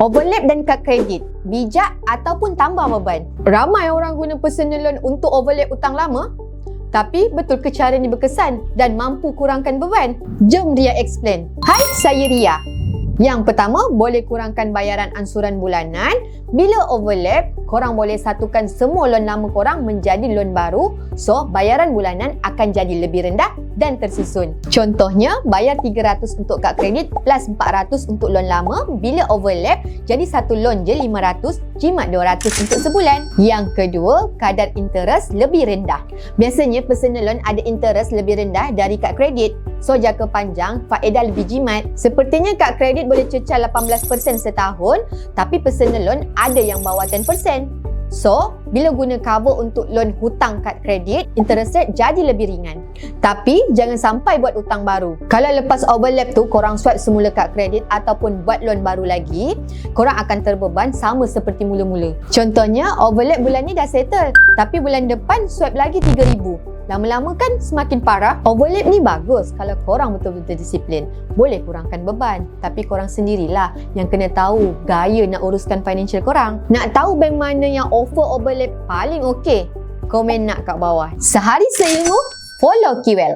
Overlap dan kad kredit, bijak ataupun tambah beban? Ramai orang guna personal loan untuk overlap hutang lama. Tapi betul ke cara ni berkesan dan mampu kurangkan beban? Jom Ria explain. Hai, saya Ria. Yang pertama, boleh kurangkan bayaran ansuran bulanan. Bila overlap, korang boleh satukan semua loan lama korang menjadi loan baru. So, bayaran bulanan akan jadi lebih rendah dan tersusun. Contohnya, bayar 300 untuk kad kredit plus 400 untuk loan lama. Bila overlap, jadi satu loan je 500, jimat 200 untuk sebulan. Yang kedua, kadar interest lebih rendah. Biasanya, personal loan ada interest lebih rendah dari kad kredit. So, jangka panjang, faedah lebih jimat. Sepertinya kad kredit boleh cecah 18% setahun, tapi personal loan ada yang bawah 10%. So, bila guna cover untuk loan hutang kad kredit, interest rate jadi lebih ringan. Tapi, jangan sampai buat hutang baru. Kalau lepas overlap tu, korang swipe semula kad kredit ataupun buat loan baru lagi, korang akan terbeban sama seperti mula-mula. Contohnya, overlap bulan ni dah settle, tapi bulan depan swipe lagi 3,000. Lama-lama kan semakin parah. Overlap ni bagus kalau korang betul-betul disiplin. Boleh kurangkan beban. Tapi korang sendirilah yang kena tahu gaya nak uruskan financial korang. Nak tahu bank mana yang offer overlap paling okey? Komen nak kat bawah. Sehari seilmu, follow KWEL.